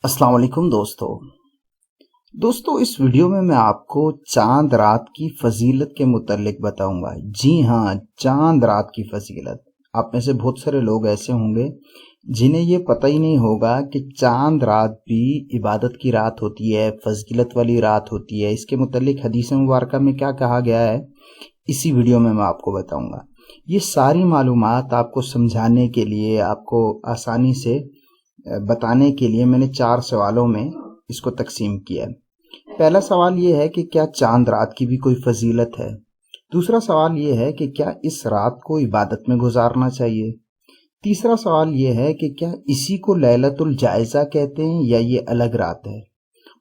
अस्सलाम वालेकुम दोस्तों इस वीडियो में मैं आपको चांद रात की फजीलत के मुतल्लिक बताऊंगा। जी हाँ, चांद रात की फजीलत। आप में से बहुत सारे लोग ऐसे होंगे जिन्हें ये पता ही नहीं होगा कि चांद रात भी इबादत की रात होती है, फजीलत वाली रात होती है। इसके मुतल्लिक हदीस मुबारका में क्या कहा गया है, इसी वीडियो में मैं आपको बताऊंगा। ये सारी मालूमात आपको समझाने के लिए, आपको आसानी से बताने के लिए मैंने 4 सवालों में इसको तकसीम किया है। पहला सवाल ये है कि क्या चांद रात की भी कोई फजीलत है। दूसरा सवाल ये है कि क्या इस रात को इबादत में गुजारना चाहिए। तीसरा सवाल ये है कि क्या इसी को लैलतुल जायज़ा कहते हैं या ये अलग रात है।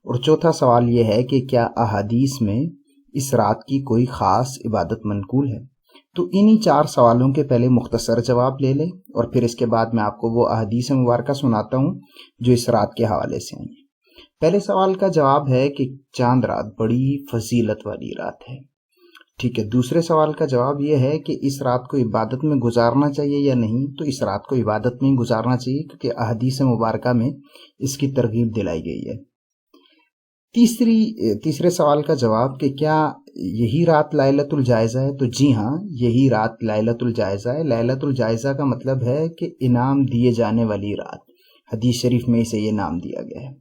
और चौथा सवाल ये है कि क्या अहादीस में इस रात की कोई ख़ास इबादत मनकूल है। तो इन्हीं 4 सवालों के पहले मुख्तसर जवाब ले लें और फिर इसके बाद मैं आपको वो अहादीस मुबारका सुनाता हूँ जो इस रात के हवाले से आई हैं। पहले सवाल का जवाब है कि चांद रात बड़ी फजीलत वाली रात है। ठीक है। दूसरे सवाल का जवाब ये है कि इस रात को इबादत में गुजारना चाहिए या नहीं। तो इस रात को इबादत में ही गुजारना चाहिए क्योंकि अहादीस मुबारका में इसकी तरगीब दिलाई गई है। तीसरे सवाल का जवाब कि क्या यही रात लैलतुल जायज़ा है। तो जी हाँ, यही रात लैलतुल जायज़ा है। लैलतुल जायज़ा का मतलब है कि इनाम दिए जाने वाली रात। हदीस शरीफ में इसे ये नाम दिया गया है।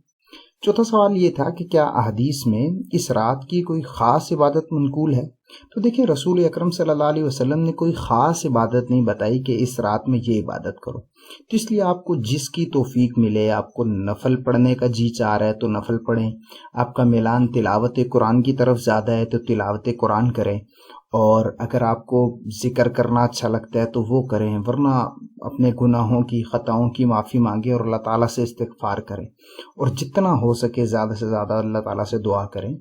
चौथा सवाल ये था कि क्या अहदीस में इस रात की कोई ख़ास इबादत मनकूल है। तो देखिए, रसूल अकरम सल्लल्लाहु अलैहि वसल्लम ने कोई ख़ास इबादत नहीं बताई कि इस रात में ये इबादत करो। तो इसलिए आपको जिसकी तौफीक मिले, आपको नफल पढ़ने का जी चाह रहा है तो नफल पढ़ें, आपका मिलान तिलावत कुरान की तरफ ज़्यादा है तो तिलावत कुरान करें, और अगर आपको ज़िक्र करना अच्छा लगता है तो वो करें, वरना अपने गुनाहों की, ख़ताओं की माफ़ी मांगे और अल्लाह ताला से इस्तिग़फ़ार करें, और जितना हो सके ज़्यादा से ज़्यादा अल्लाह ताला से दुआ करें।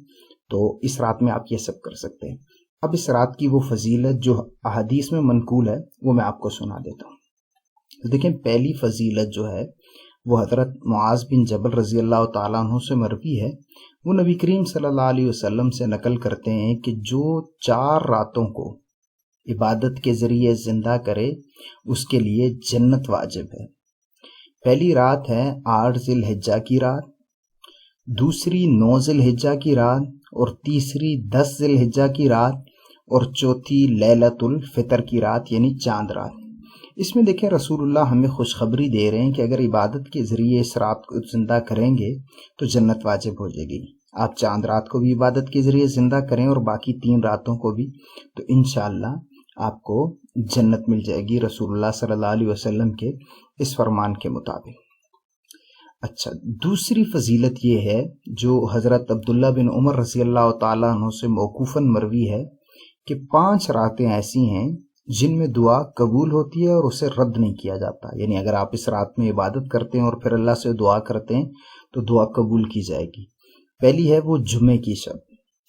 तो इस रात में आप ये सब कर सकते हैं। अब इस रात की वो फजीलत जो अहादीस में मनकूल है वो मैं आपको सुना देता हूँ। तो देखें, पहली फजीलत जो है वो हज़रत मुआज़ बिन जबल रज़ी अल्लाह ताला अन्हु से मरवी है। वो नबी करीम सल्लल्लाहु अलैहि वसल्लम से नकल करते हैं कि जो 4 रातों को इबादत के ज़रिए ज़िंदा करे उसके लिए जन्नत वाजिब है। पहली रात है 8 ज़िलहिज्जा की रात, दूसरी 9 ज़िलहिज्जा की रात, और तीसरी 10 ज़िलहिज्जा की रात, और चौथी लैलतुल फ़ितर की रात यानी चांद रात। इसमें देखें, रसूलुल्लाह हमें खुशखबरी दे रहे हैं कि अगर इबादत के ज़रिए इस रात को ज़िंदा करेंगे तो जन्नत वाजिब हो जाएगी। आप चांद रात को भी इबादत के ज़रिए ज़िंदा करें और बाकी 3 रातों को भी, तो इंशाअल्लाह आपको जन्नत मिल जाएगी रसूलुल्लाह सल्लल्लाहु अलैहि वसल्लम के इस फरमान के मुताबिक। अच्छा, दूसरी फजीलत ये है जो हज़रत अब्दुल्ला बिन उमर रज़ी अल्लाह ताला अन्हु से मौकूफ़न मरवी है कि 5 रातें ऐसी हैं जिनमें दुआ कबूल होती है और उसे रद्द नहीं किया जाता। यानी अगर आप इस रात में इबादत करते हैं और फिर अल्लाह से दुआ करते हैं तो दुआ कबूल की जाएगी। पहली है वो जुमे की शब,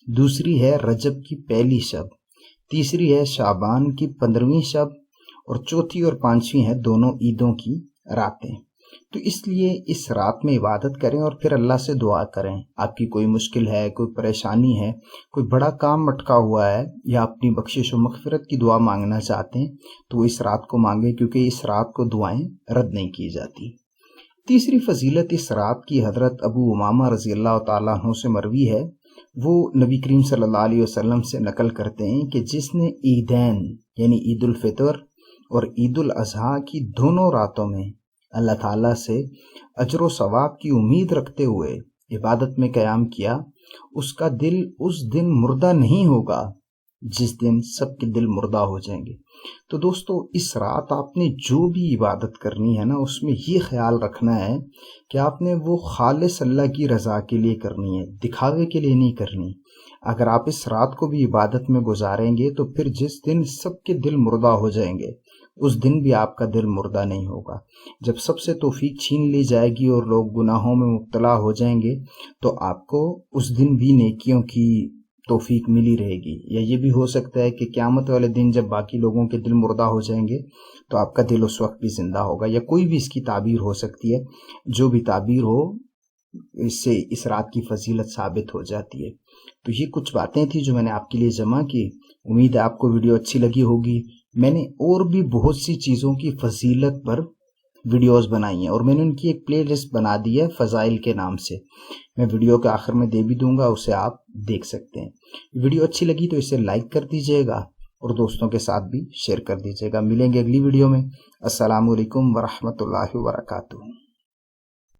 दूसरी है रजब की पहली शब, तीसरी है शाबान की 15वीं शब, और चौथी और 5वीं है दोनों ईदों की रातें। तो इसलिए इस रात में इबादत करें और फिर अल्लाह से दुआ करें। आपकी कोई मुश्किल है, कोई परेशानी है, कोई बड़ा काम अटका हुआ है, या अपनी बख्शिश और मग़फ़िरत की दुआ मांगना चाहते हैं तो इस रात को मांगें, क्योंकि इस रात को दुआएं रद्द नहीं की जाती। तीसरी फजीलत इस रात की हज़रत अबू उमामा रज़ी अल्लाह ताला अन्हु से मरवी है। वो नबी करीम सल्लल्लाहु अलैहि वसल्लम से नकल करते हैं कि जिसने ईदैन यानी ईद उल फ़ितर और ईद उल अज़हा की दोनों रातों में अल्लाह ताला से अजर व सवाब की उम्मीद रखते हुए इबादत में क़याम किया, उसका दिल उस दिन मुर्दा नहीं होगा जिस दिन सबके दिल मुर्दा हो जाएंगे। तो दोस्तों, इस रात आपने जो भी इबादत करनी है ना, उसमें ये ख्याल रखना है कि आपने वो खालिस अल्लाह की रज़ा के लिए करनी है, दिखावे के लिए नहीं करनी। अगर आप इस रात को भी इबादत में गुजारेंगे तो फिर जिस दिन सबके दिल मुर्दा हो जाएंगे उस दिन भी आपका दिल मुर्दा नहीं होगा। जब सबसे तौफीक छीन ली जाएगी और लोग गुनाहों में मुब्तला हो जाएंगे तो आपको उस दिन भी नेकियों की तौफीक मिली रहेगी। या ये भी हो सकता है कि क़यामत वाले दिन जब बाकी लोगों के दिल मुर्दा हो जाएंगे तो आपका दिल उस वक्त भी ज़िंदा होगा, या कोई भी इसकी ताबीर हो सकती है। जो भी ताबीर हो, इससे इस रात की फजीलत साबित हो जाती है। तो ये कुछ बातें थी जो मैंने आपके लिए जमा की। उम्मीद है आपको वीडियो अच्छी लगी होगी। मैंने और भी बहुत सी चीज़ों की फजीलत पर ویڈیوز بنائی ہیں، اور میں نے ان کی ایک پلے لسٹ بنا دی ہے فضائل کے نام سے، میں ویڈیو کے آخر میں دے بھی دوں گا، اسے آپ دیکھ سکتے ہیں۔ ویڈیو اچھی لگی تو اسے لائک کر دیجئے گا اور دوستوں کے ساتھ بھی شیئر کر دیجئے گا۔ ملیں گے اگلی ویڈیو میں۔ السلام علیکم ورحمۃ اللہ وبرکاتہ۔